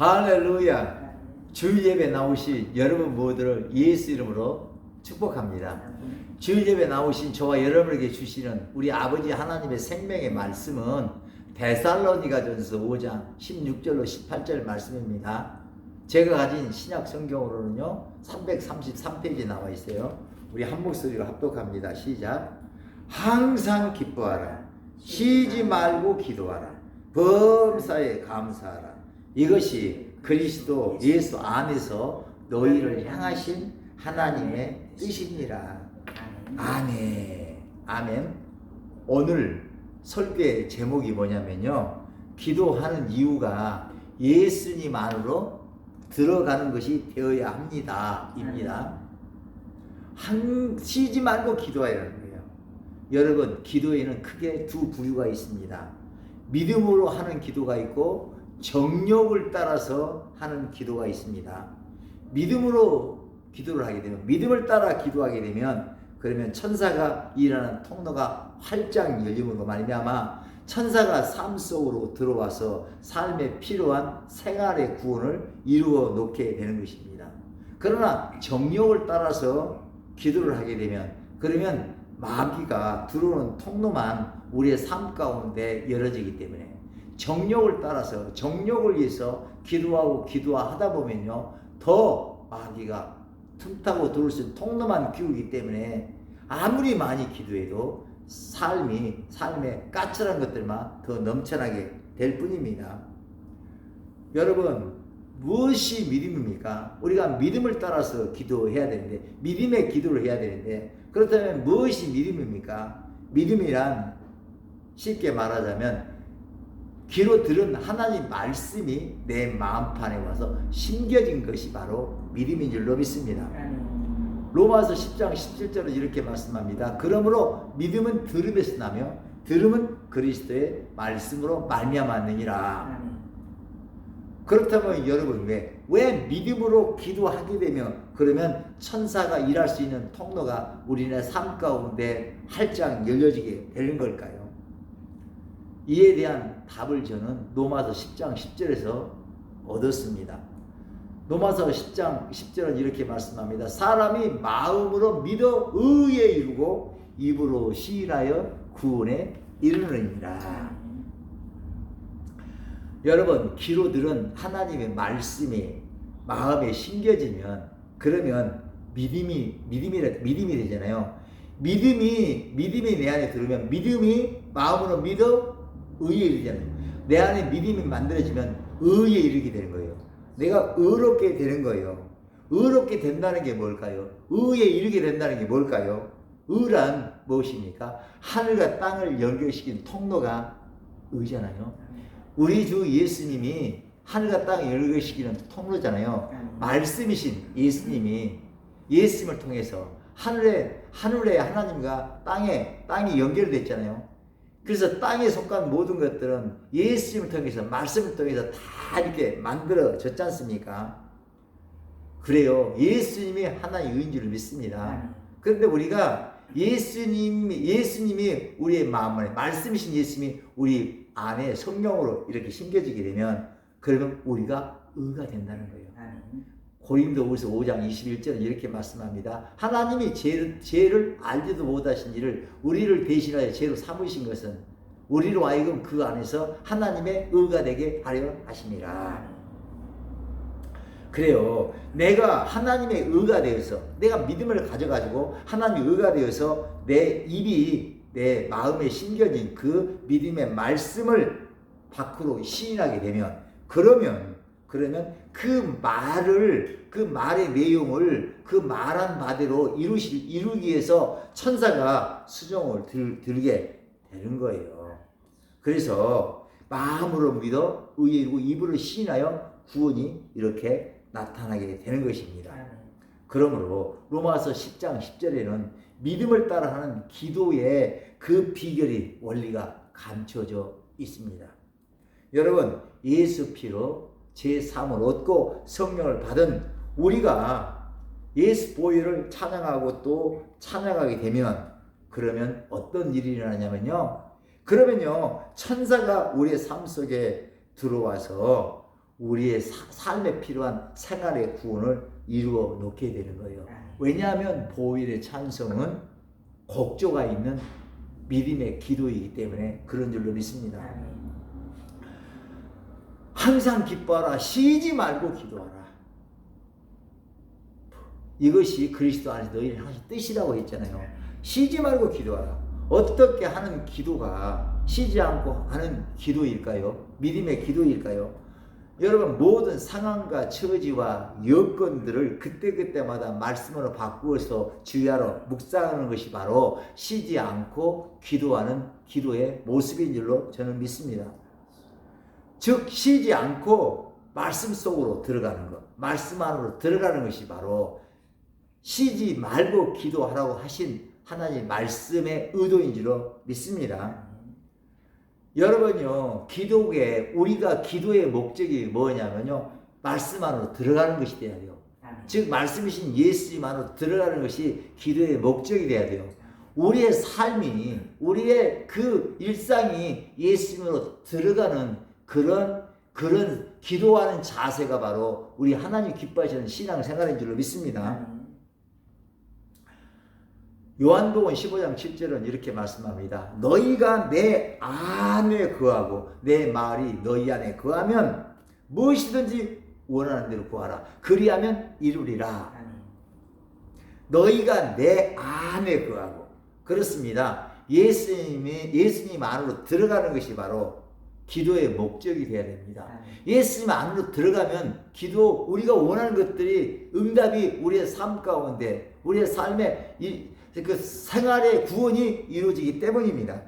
할렐루야. 주일 예배 나오신 여러분 모두를 예수 이름으로 축복합니다. 주일 예배 나오신 저와 여러분에게 주시는 우리 아버지 하나님의 생명의 말씀은 데살로니가전서 5장 16절로 18절 말씀입니다. 제가 가진 신약 성경으로는요 333페이지에 나와 있어요. 우리 한 목소리로 합독합니다. 시작. 항상 기뻐하라. 쉬지 말고 기도하라. 범사에 감사하라. 이것이 그리스도 예수 안에서 너희를 향하신 하나님의 뜻이니라. 아멘. 아멘. 오늘 설교의 제목이 뭐냐면요, 기도하는 이유가 예수님 안으로 들어가는 것이 되어야 합니다 입니다. 쉬지 말고 기도하라는 거예요. 여러분, 기도에는 크게 두 부류가 있습니다. 믿음으로 하는 기도가 있고 정욕을 따라서 하는 기도가 있습니다. 믿음으로 기도를 하게 되면, 믿음을 따라 기도하게 되면, 그러면 천사가 일하는 통로가 활짝 열림으로 말미암아 천사가 삶 속으로 들어와서 삶에 필요한 생활의 구원을 이루어 놓게 되는 것입니다. 그러나 정욕을 따라서 기도를 하게 되면, 그러면 마귀가 들어오는 통로만 우리의 삶 가운데 열어지기 때문에, 정욕을 따라서 정욕을 위해서 기도하다 보면요 더 마귀가 틈타고 들어올 수 있는 통로만 키우기 때문에 아무리 많이 기도해도 삶에 까칠한 것들만 더 넘쳐나게 될 뿐입니다. 여러분, 무엇이 믿음입니까? 우리가 믿음을 따라서 기도해야 되는데, 믿음의 기도를 해야 되는데, 그렇다면 무엇이 믿음입니까? 믿음이란 쉽게 말하자면 귀로 들은 하나님 말씀이 내 마음판에 와서 심겨진 것이 바로 믿음인 줄로 믿습니다. 로마서 10장 17절은 이렇게 말씀합니다. 그러므로 믿음은 들음에서 나며 들음은 그리스도의 말씀으로 말미암았느니라. 그렇다면 여러분, 왜 믿음으로 기도하게 되면, 그러면 천사가 일할 수 있는 통로가 우리네 삶 가운데 활짝 열려지게 되는 걸까요? 이에 대한 답을 저는 로마서 10장 10절에서 얻었습니다. 로마서 10장 10절은 이렇게 말씀합니다. 사람이 마음으로 믿어 의에 이르고 입으로 시인하여 구원에 이르느니라. 여러분, 귀로 들은 하나님의 말씀이 마음에 심겨지면, 그러면 믿음이 되잖아요. 믿음이 내 안에 들으면, 믿음이 마음으로 믿어 의에 이르잖아요. 내 안에 믿음이 만들어지면 의에 이르게 되는 거예요. 내가 의롭게 되는 거예요. 의롭게 된다는 게 뭘까요? 의에 이르게 된다는 게 뭘까요? 의란 무엇입니까? 하늘과 땅을 연결시킨 통로가 의잖아요. 우리 주 예수님이 하늘과 땅을 연결시키는 통로잖아요. 말씀이신 예수님이 예수님을 통해서 하늘에 하나님과 땅이 연결됐잖아요. 그래서 땅에 속한 모든 것들은 예수님을 통해서, 말씀을 통해서 다 이렇게 만들어졌지 않습니까? 그래요. 예수님이 하나의 의인 줄 믿습니다. 그런데 우리가 예수님이 우리의 마음 안에, 말씀이신 예수님이 우리 안에 성령으로 이렇게 심겨지게 되면, 그러면 우리가 의가 된다는 거예요. 고린도후서 5장 21절은 이렇게 말씀합니다. 하나님이 죄를 알지도 못하신 이를 우리를 대신하여 죄로 삼으신 것은 우리로 하여금 그 안에서 하나님의 의가 되게 하려 하심이라. 그래요. 내가 하나님의 의가 되어서, 내가 믿음을 가져가지고 하나님의 의가 되어서 내 입이 내 마음에 심겨진 그 믿음의 말씀을 밖으로 시인하게 되면, 그러면 그 말의 내용을 그 말한 바대로 이루기 위해서 천사가 수종을 들게 되는 거예요. 그래서 마음으로 믿어 의에 이르고 입으로 시인하여 구원이 이렇게 나타나게 되는 것입니다. 그러므로 로마서 10장 10절에는 믿음을 따라하는 기도의 그 비결이, 원리가 감춰져 있습니다. 여러분, 예수 피로 제3을 얻고 성령을 받은 우리가 예수 보혈을 찬양하고 또 찬양하게 되면, 그러면 어떤 일이 일어나냐면요, 천사가 우리의 삶 속에 들어와서 우리의 삶에 필요한 생활의 구원을 이루어 놓게 되는 거예요. 왜냐하면 보혈의 찬송은 곡조가 있는 믿음의 기도이기 때문에 그런 줄로 믿습니다. 항상 기뻐하라. 쉬지 말고 기도하라. 이것이 그리스도 안에서 너희를 하신 뜻이라고 했잖아요. 쉬지 말고 기도하라. 어떻게 하는 기도가 쉬지 않고 하는 기도일까요? 믿음의 기도일까요? 여러분, 모든 상황과 처지와 여건들을 그때그때마다 말씀으로 바꾸어서 주의하러 묵상하는 것이 바로 쉬지 않고 기도하는 기도의 모습인 줄로 저는 믿습니다. 즉 쉬지 않고 말씀 속으로 들어가는 것, 말씀 안으로 들어가는 것이 바로 쉬지 말고 기도하라고 하신 하나님 말씀의 의도인 줄로 믿습니다. 여러분요, 우리가 기도의 목적이 뭐냐면요, 말씀 안으로 들어가는 것이 돼야 돼요. 즉 말씀이신 예수님 안으로 들어가는 것이 기도의 목적이 돼야 돼요. 우리의 삶이, 우리의 그 일상이 예수님으로 들어가는 그런 기도하는 자세가 바로 우리 하나님 기뻐하시는 신앙생활인 줄로 믿습니다. 요한복음 15장 7절은 이렇게 말씀합니다. 너희가 내 안에 거하고 내 말이 너희 안에 거하면 무엇이든지 원하는 대로 구하라. 그리하면 이루리라. 너희가 내 안에 거하고. 그렇습니다. 예수님 안으로 들어가는 것이 바로 기도의 목적이 되어야 됩니다. 예수님 안으로 들어가면 우리가 원하는 것들이 응답이 우리의 삶 가운데, 우리의 삶의 그 생활의 구원이 이루어지기 때문입니다.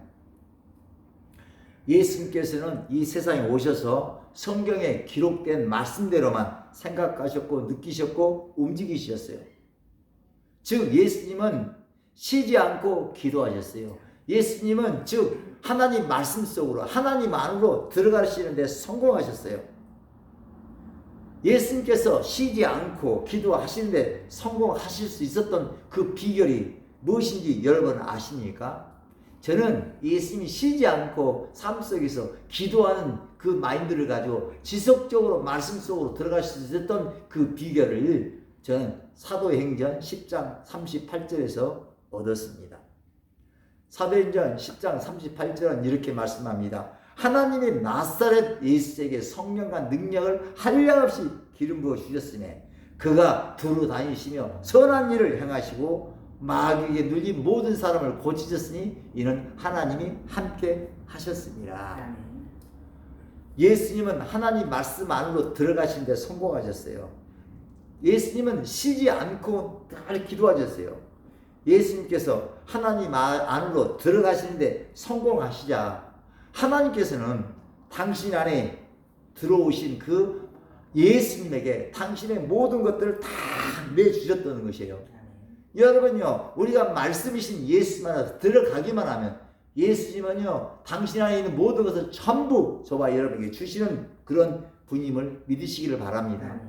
예수님께서는 이 세상에 오셔서 성경에 기록된 말씀대로만 생각하셨고 느끼셨고 움직이셨어요. 즉 예수님은 쉬지 않고 기도하셨어요. 예수님은 즉 하나님 말씀 속으로, 하나님 안으로 들어가시는데 성공하셨어요. 예수님께서 쉬지 않고 기도하시는데 성공하실 수 있었던 그 비결이 무엇인지 여러분 아십니까? 저는 예수님이 쉬지 않고 삶 속에서 기도하는 그 마인드를 가지고 지속적으로 말씀 속으로 들어갈 수 있었던 그 비결을 저는 사도행전 10장 38절에서 얻었습니다. 사도행전 10장 38절은 이렇게 말씀합니다. 하나님의 나사렛 예수에게 성령과 능력을 한량없이 기름 부어 주셨으니 그가 두루 다니시며 선한 일을 행하시고 마귀에게 눌린 모든 사람을 고치셨으니 이는 하나님이 함께 하셨습니다. 예수님은 하나님 말씀 안으로 들어가신 데 성공하셨어요. 예수님은 쉬지 않고 늘 기도하셨어요. 예수님께서 하나님 안으로 들어가시는데 성공하시자 하나님께서는 당신 안에 들어오신 그 예수님에게 당신의 모든 것들을 다 내주셨다는 것이에요. 여러분요, 우리가 말씀이신 예수님 안에 들어가기만 하면 예수님은요, 당신 안에 있는 모든 것을 전부 저와 여러분에게 주시는 그런 분임을 믿으시기를 바랍니다.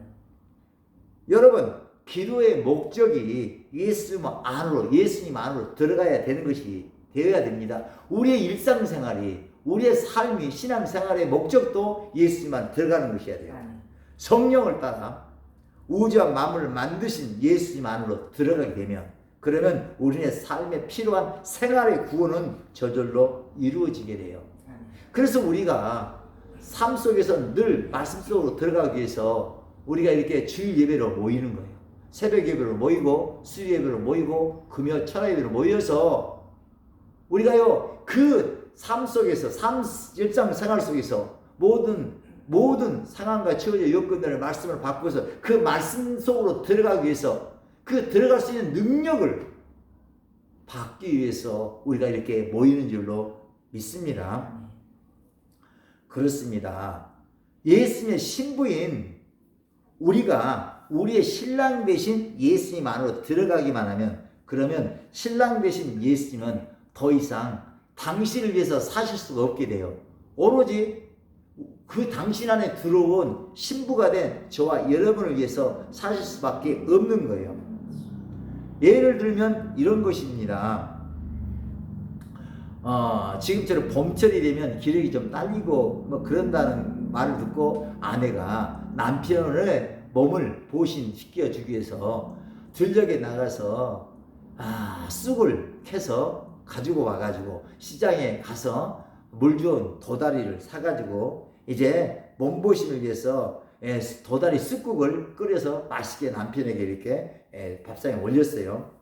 여러분, 기도의 목적이 예수님 안으로 들어가야 되는 것이 되어야 됩니다. 우리의 일상생활이, 우리의 삶이, 신앙생활의 목적도 예수님 안에 들어가는 것이어야 돼요. 성령을 따라 우주와 만물을 만드신 예수님 안으로 들어가게 되면, 그러면 우리의 삶에 필요한 생활의 구원은 저절로 이루어지게 돼요. 그래서 우리가 삶 속에서 늘 말씀 속으로 들어가기 위해서 우리가 이렇게 주일 예배로 모이는 거예요. 새벽 예배로 모이고 수요 예배로 모이고 금요 철야 예배로 모여서 우리가요 그 삶 속에서 일상생활 속에서 모든 상황과 처지의 여건들의 말씀을 바꾸어서 그 말씀 속으로 들어가기 위해서 그 들어갈 수 있는 능력을 받기 위해서 우리가 이렇게 모이는 줄로 믿습니다. 그렇습니다. 예수님의 신부인 우리가 우리의 신랑 되신 예수님 안으로 들어가기만 하면, 그러면 신랑 되신 예수님은 더 이상 당신을 위해서 사실 수가 없게 돼요. 오로지 그 당신 안에 들어온 신부가 된 저와 여러분을 위해서 사실 수밖에 없는 거예요. 예를 들면 이런 것입니다. 지금처럼 봄철이 되면 기력이 좀 딸리고 뭐 그런다는 말을 듣고 아내가 남편의 몸을 보신시켜 주기 위해서 들녘에 나가서 쑥을 캐서 가지고 와가지고 시장에 가서 물 좋은 도다리를 사가지고 이제 몸보신을 위해서 도다리 쑥국을 끓여서 맛있게 남편에게 이렇게 밥상에 올렸어요.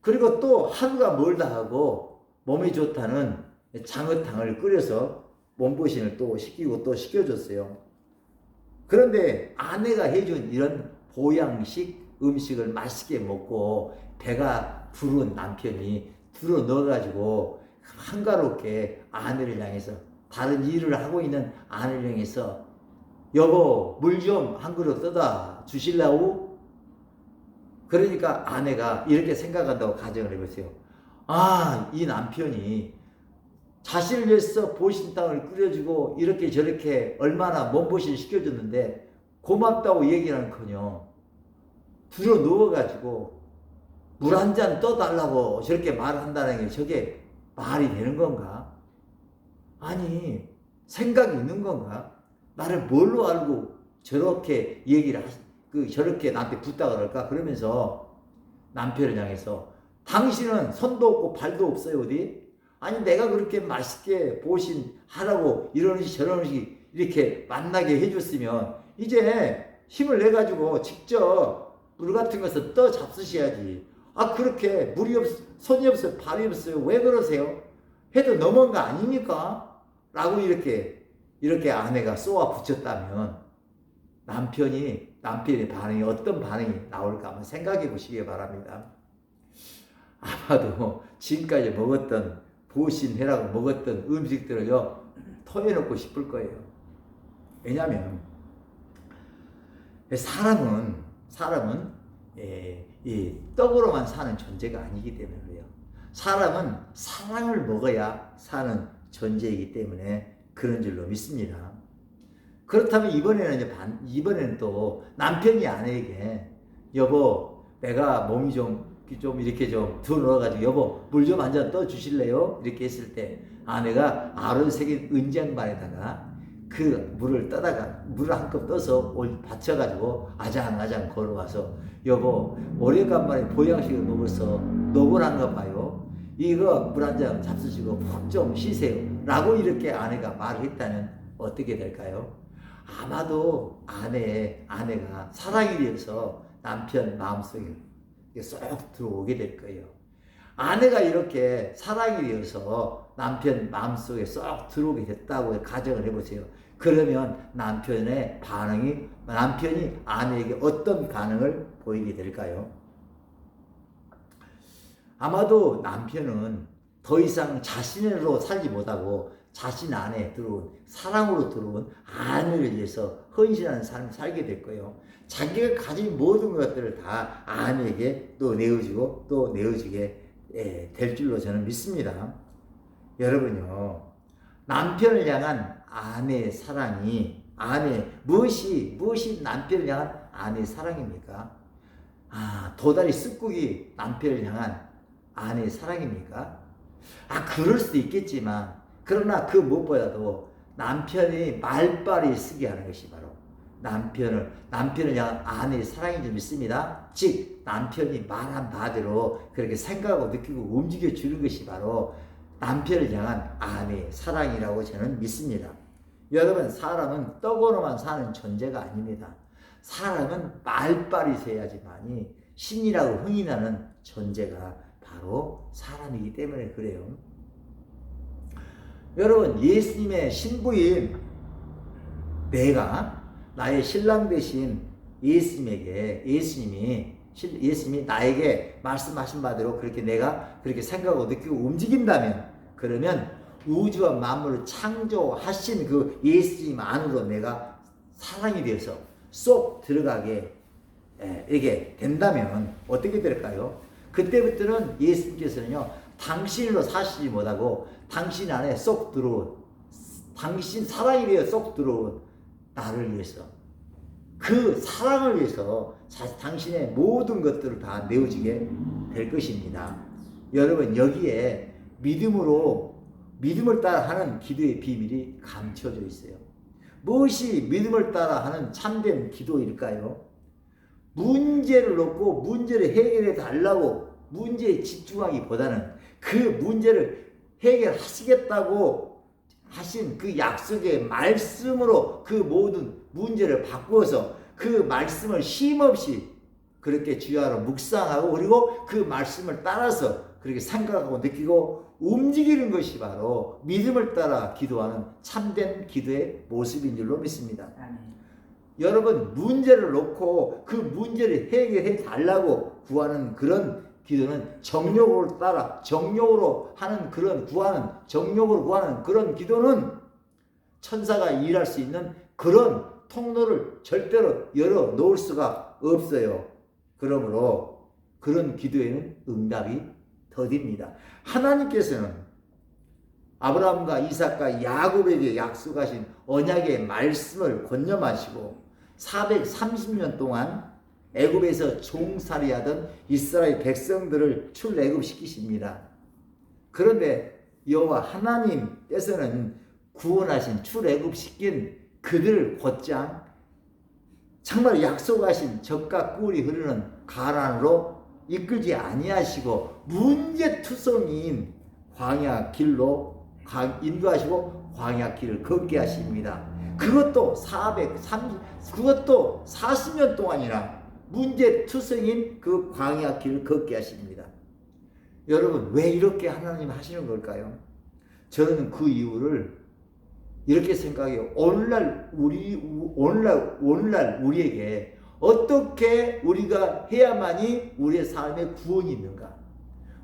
그리고 또 하루가 멀다 하고 몸이 좋다는 장어탕을 끓여서 몸보신을 또 시키고 또 시켜줬어요. 그런데 아내가 해준 이런 보양식 음식을 맛있게 먹고 배가 부른 남편이 들어 넣어가지고 한가롭게 아내를 향해서 다른 일을 하고 있는 아내를 향해서 여보 물 좀 한 그릇 떠다 주실라우? 그러니까 아내가 이렇게 생각한다고 가정을 해보세요. 이 남편이 자신을 위해서 보신탕을 끓여주고 이렇게 저렇게 얼마나 몸보신 시켜줬는데 고맙다고 얘기하는커녕 들어 누워가지고 물 한 잔 떠달라고 저렇게 말한다는 게 저게 말이 되는 건가? 아니 생각이 있는 건가? 나를 뭘로 알고 저렇게 얘기를 저렇게 나한테 부탁을 할까? 그러면서 남편을 향해서 당신은 손도 없고 발도 없어요 어디? 아니 내가 그렇게 맛있게 보신하라고 이런 식 저런 식 이렇게 만나게 해줬으면 이제 힘을 내가지고 직접 물 같은 것을 떠 잡수셔야지. 그렇게 물이 손이 없어요 발이 없어요 왜 그러세요? 해도 넘어간 거 아닙니까? 라고 이렇게 아내가 쏘아 붙였다면 남편의 반응이 어떤 반응이 나올까 한번 생각해 보시기 바랍니다. 아마도 지금까지 먹었던 보신해라고 먹었던 음식들을요 토해놓고 싶을 거예요. 왜냐하면 사람은 이 떡으로만 사는 존재가 아니기 때문에 그래요. 사람은 사랑을 먹어야 사는 존재이기 때문에 그런 줄로 믿습니다. 그렇다면 이번에는 또 남편이 아내에게 여보 내가 몸이 좀 이렇게 좀 들어가지고 여보 물 좀 한 잔 떠 주실래요? 이렇게 했을 때 아내가 아론 새긴 은장반에다가 그 물을 한 컵 떠서 받쳐가지고 아장아장 걸어와서 여보 오래간만에 보양식을 먹어서 노곤한가 봐요. 이거 물 한 잔 잡수시고 푹 좀 쉬세요. 라고 이렇게 아내가 말을 했다면 어떻게 될까요? 아마도 아내가 사랑에 대해서 남편 마음속에 쏙 들어오게 될 거예요. 아내가 이렇게 사랑에 대해서 남편 마음속에 쏙 들어오게 됐다고 가정을 해보세요. 그러면 남편이 아내에게 어떤 반응을 보이게 될까요? 아마도 남편은 더 이상 자신으로 살지 못하고 자신 안에 들어온 사랑으로 들어온 아내를 위해서 헌신하는 삶을 살게 될 거예요. 자기가 가진 모든 것들을 다 아내에게 또 내어주고 또 내어주게 될 줄로 저는 믿습니다. 여러분요, 남편을 향한 아내의 사랑이 무엇이 남편을 향한 아내의 사랑입니까? 도다리 쑥국이 남편을 향한 아내의 사랑입니까? 그럴 수도 있겠지만 그러나 그 무엇보다도 남편이 말빨이 쓰게 하는 것이 바로 남편을 향한 아내의 사랑인 줄 믿습니다. 즉 남편이 말한 바대로 그렇게 생각하고 느끼고 움직여 주는 것이 바로 남편을 향한 아내의 사랑이라고 저는 믿습니다. 여러분 사람은 떡으로만 사는 존재가 아닙니다. 사람은 말빨이 세야지만이 신이라고 흥이 나는 존재가 바로 사람이기 때문에 그래요. 여러분 예수님의 신부인 내가 나의 신랑 되신 예수님이 나에게 말씀하신 바대로 그렇게 내가 그렇게 생각하고 느끼고 움직인다면 그러면 우주와 만물을 창조하신 그 예수님 안으로 내가 사랑이 되어서 쏙 들어가게 이게 된다면 어떻게 될까요? 그때부터는 예수님께서는요 당신으로 사시지 못하고 당신 안에 쏙 들어온 당신 사랑이 되어 쏙 들어온 나를 위해서 그 사랑을 위해서 당신의 모든 것들을 다 내어지게 될 것입니다. 여러분 여기에 믿음을 따라 하는 기도의 비밀이 감춰져 있어요. 무엇이 믿음을 따라 하는 참된 기도일까요? 문제를 놓고 문제를 해결해 달라고 문제에 집중하기보다는 그 문제를 해결하시겠다고 하신 그 약속의 말씀으로 그 모든 문제를 바꾸어서 그 말씀을 쉼없이 그렇게 주야로 묵상하고 그리고 그 말씀을 따라서 그렇게 생각하고 느끼고 움직이는 것이 바로 믿음을 따라 기도하는 참된 기도의 모습인 줄로 믿습니다. 여러분, 문제를 놓고 그 문제를 해결해 달라고 구하는 그런 기도는 정욕을 따라 정욕으로 하는 그런 정욕으로 구하는 그런 기도는 천사가 일할 수 있는 그런 통로를 절대로 열어 놓을 수가 없어요. 그러므로 그런 기도에는 응답이 더딥니다. 하나님께서는 아브라함과 이삭과 야곱에게 약속하신 언약의 말씀을 권념하시고 430년 동안 애굽에서 종살이하던 이스라엘 백성들을 출애굽시키십니다. 그런데 여호와 하나님께서는 구원하신 출애굽시킨 그들을 곧장 정말 약속하신 젖과 꿀이 흐르는 가나안으로 이끌지 아니하시고 문제투성이인 광야 길로 인도하시고 광야 길을 걷게 하십니다. 그것도 40년 동안이나 문제투성인 그 광야 길을 걷게 하십니다. 여러분, 왜 이렇게 하나님 하시는 걸까요? 저는 그 이유를 이렇게 생각해요. 오늘날 우리에게 어떻게 우리가 해야만이 우리의 삶에 구원이 있는가?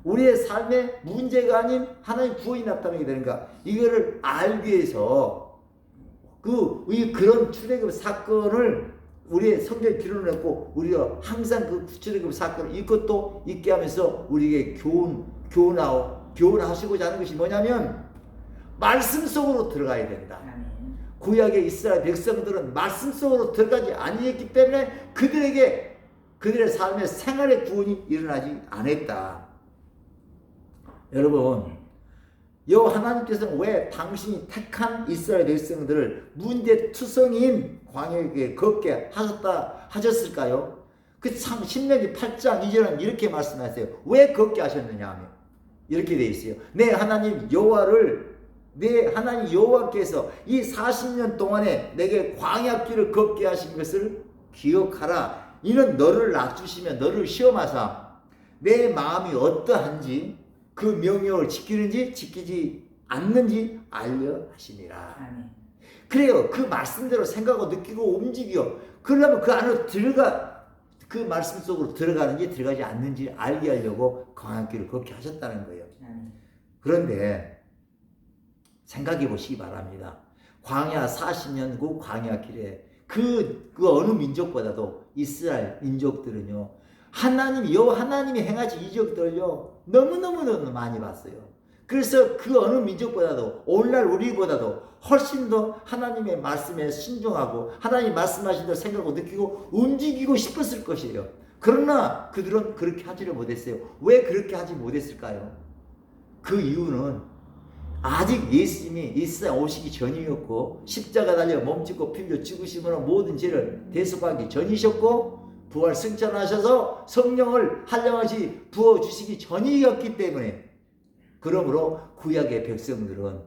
우리의 삶에 문제가 아닌 하나님의 구원이 나타나게 되는가? 이거를 알기 위해서 그런 출애굽 사건을 우리의 성경에 기록해놓고 우리가 항상 그 출애굽 사건을 이것도 있게 하면서 우리에게 교훈하시고자 하는 것이 뭐냐면 말씀 속으로 들어가야 된다. 구약의 이스라엘 백성들은 말씀 속으로 들어가지 아니했기 때문에 그들의 삶의 생활의 구원이 일어나지 않았다. 여러분, 여호와 하나님께서는 왜 당신이 택한 이스라엘 백성들을 문제투성이인 광야에 걷게 하셨을까요? 그 신명기 8장 2절은 이렇게 말씀하세요. 왜 걷게 하셨느냐 하면 이렇게 되어 있어요. 내 하나님 여호와께서 이 40년 동안에 내게 광야길을 걷게 하신 것을 기억하라. 이는 너를 낮추시며 너를 시험하사 내 마음이 어떠한지 그 명령을 지키는지 지키지 않는지 알려 하시니라. 그래요. 그 말씀대로 생각하고 느끼고 움직여. 그러려면 그 안으로 그 말씀 속으로 들어가는지 들어가지 않는지 알게 하려고 광야길을 걷게 하셨다는 거예요. 그런데 생각해 보시기 바랍니다. 광야 40년 그 광야 길에 그 어느 민족보다도 이스라엘 민족들은요, 여호와 하나님이 행하신 이적들을요 너무너무 많이 봤어요. 그래서 그 어느 민족보다도 오늘날 우리보다도 훨씬 더 하나님의 말씀에 순종하고 하나님 말씀하신 대로 생각하고 느끼고 움직이고 싶었을 것이에요. 그러나 그들은 그렇게 하지를 못했어요. 왜 그렇게 하지 못했을까요? 그 이유는 아직 예수님이 이 세상에 오시기 전이었고 십자가 달려 몸짓고 피흘려 죽으심으로 모든 죄를 대속하기 전이셨고 부활 승천하셔서 성령을 한량없이 부어주시기 전이었기 때문에, 그러므로 구약의 백성들은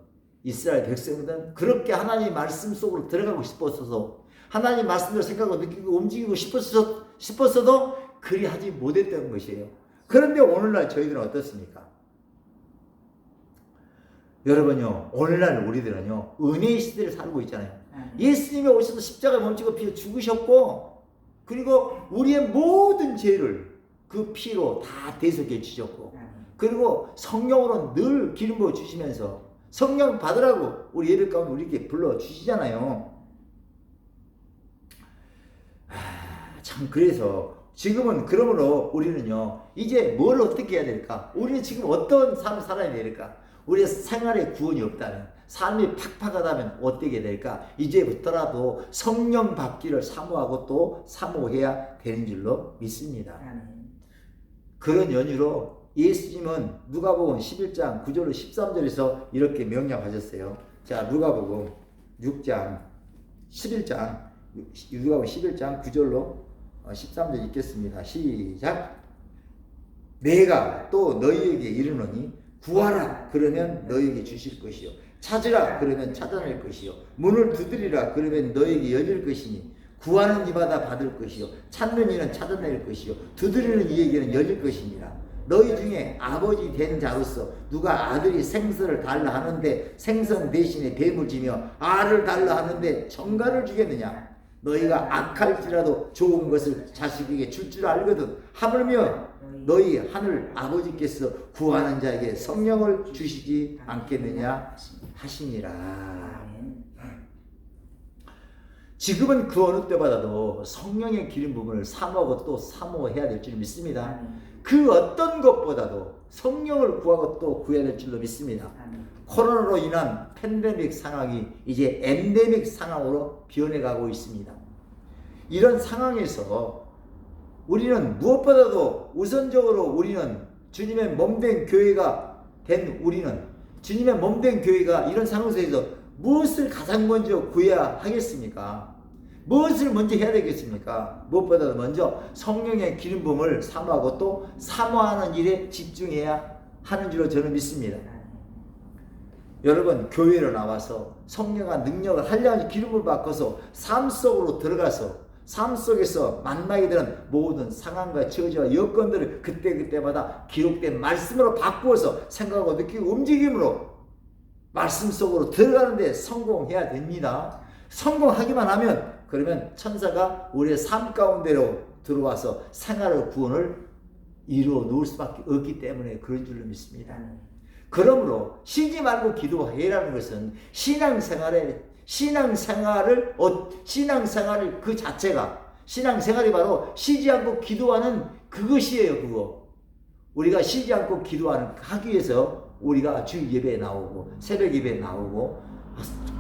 이스라엘 백성들은 그렇게 하나님의 말씀 속으로 들어가고 싶었어서 하나님 말씀대로 생각하고 느끼고 움직이고 싶었어도 그리 하지 못했던 것이에요. 그런데 오늘날 저희들은 어떻습니까? 여러분요, 오늘날 우리들은요 은혜의 시대를 살고 있잖아요. 예수님이 오셔서 십자가에 몸지고 피로 죽으셨고 그리고 우리의 모든 죄를 그 피로 다 대속해 주셨고 그리고 성령으로 늘 기름 부어 주시면서 성령 받으라고 우리 예배 가운데 우리에게 불러 주시잖아요. 참, 그래서 지금은 그러므로 우리는요 이제 뭘 어떻게 해야 될까? 우리는 지금 어떤 삶을 살아야 될까? 우리의 생활에 구원이 없다면, 삶이 팍팍하다면 어떻게 될까? 이제부터라도 성령 받기를 사모하고 또 사모해야 되는 줄로 믿습니다. 그런 연유로 예수님은 누가복음 11장 9절로 13절에서 이렇게 명령하셨어요. 자, 누가복음 6장 11장 누가복음 11장 9절로 13절 읽겠습니다. 시작. 내가 또 너희에게 이르노니 구하라 그러면 너희에게 주실 것이요 찾으라 그러면 찾아낼 것이요 문을 두드리라 그러면 너희에게 열릴 것이니 구하는 이마다 받을 것이요 찾는 이는 찾아낼 것이요 두드리는 이에게는 열릴 것이니라. 너희 중에 아버지 된 자로서 누가 아들이 생선을 달라 하는데 생선 대신에 뱀을 지며 알을 달라 하는데 정갈을 주겠느냐. 너희가 악할지라도 좋은 것을 자식에게 줄 줄 알거든. 하물며 너희 하늘 아버지께서 구하는 자에게 성령을 주시지 않겠느냐 하시니라. 지금은 그 어느 때보다도 성령의 기름 부분을 사모하고 또 사모해야 될 줄 믿습니다. 그 어떤 것보다도 성령을 구하고 또 구해야 될 줄로 믿습니다. 코로나로 인한 팬데믹 상황이 이제 엔데믹 상황으로 변해가고 있습니다. 이런 상황에서 우리는 무엇보다도 우선적으로 우리는 주님의 몸된 교회가 된 우리는 주님의 몸된 교회가 이런 상황에서 무엇을 가장 먼저 구해야 하겠습니까? 무엇을 먼저 해야 되겠습니까? 무엇보다도 먼저 성령의 기름 부음을 사모하고 또 사모하는 일에 집중해야 하는 줄로 저는 믿습니다. 여러분, 교회로 나와서 성령과 능력을 한량의 기름을 바꿔서 삶 속으로 들어가서 삶 속에서 만나게 되는 모든 상황과 처지와 여건들을 그때그때마다 기록된 말씀으로 바꾸어서 생각하고 느끼고 움직임으로 말씀 속으로 들어가는데 성공해야 됩니다. 성공하기만 하면 그러면 천사가 우리의 삶 가운데로 들어와서 생활의 구원을 이루어 놓을 수밖에 없기 때문에 그런 줄로 믿습니다. 그러므로 쉬지 말고 기도해라는 것은 신앙생활을 그 자체가 신앙생활이 바로 쉬지 않고 기도하는 그것이에요. 그거 우리가 쉬지 않고 하기 위해서 우리가 주 예배에 나오고 새벽 예배에 나오고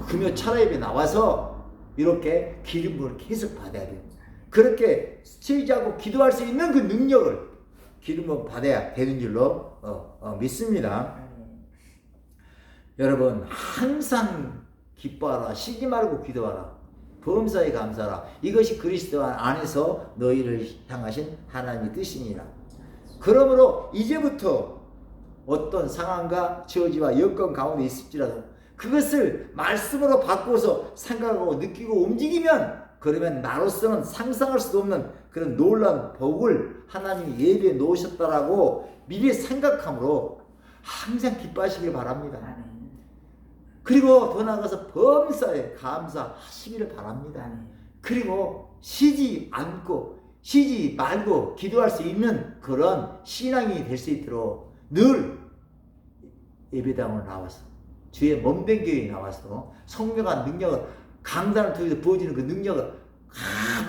금요 철야 예배에 나와서 이렇게 기름부를 계속 받아야 돼요. 그렇게 쉬지 않고 기도할 수 있는 그 능력을 기름을 받아야 되는 줄로 믿습니다. 여러분, 항상 기뻐하라, 쉬지 말고 기도하라, 범사에 감사하라. 이것이 그리스도 안에서 너희를 향하신 하나님의 뜻이니라. 그러므로 이제부터 어떤 상황과 처지와 여건 가운데 있을지라도 그것을 말씀으로 바꿔서 생각하고 느끼고 움직이면 그러면 나로서는 상상할 수도 없는 그런 놀라운 복을 하나님이 예비해 놓으셨다라고 미리 생각함으로 항상 기뻐하시길 바랍니다. 그리고 더 나아가서 범사에 감사하시기를 바랍니다. 그리고 쉬지 말고 기도할 수 있는 그런 신앙이 될 수 있도록 늘 예배당으로 나와서 주의 몸된 교회에 나와서 성령과 능력을 강단을 통해서 부어지는 그 능력을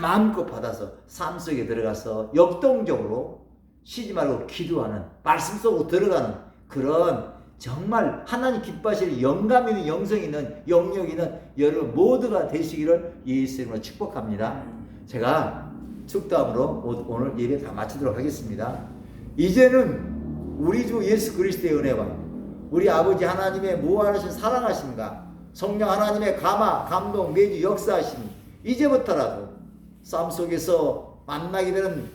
마음껏 받아서 삶 속에 들어가서 역동적으로 쉬지 말고 기도하는 말씀 속으로 들어가는 그런 정말 하나님 기뻐하실 영감 있는 영성 있는 영역 있는 여러분 모두가 되시기를 예수 이름으로 축복합니다. 제가 축도함으로 오늘 예배 다 마치도록 하겠습니다. 이제는 우리 주 예수 그리스도의 은혜와 우리 아버지 하나님의 무한하신 사랑하심과 성령 하나님의 감동 매주 역사하심이 이제부터라도 삶 속에서 만나게 되는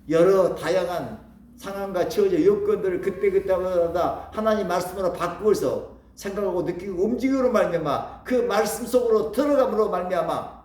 여러 다양한 상황과 처지 여건들을 그때그때마다 하나님 말씀으로 바꾸어서 생각하고 느끼고 움직이므로 말미암아 그 말씀 속으로 들어감으로 말미암아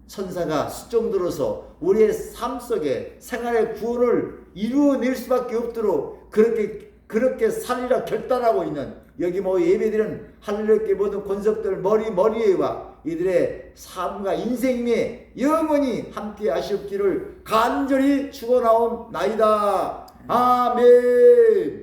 천사가 수종 들어서 우리의 삶 속에 생활의 구원을 이루어낼 수밖에 없도록 그렇게 살리라 결단하고 있는 여기 예배드리는 할렐루야 모든 권석들 머리에와 이들의 삶과 인생에 영원히 함께 하시옵기를 간절히 축원하옵나이다. 아멘.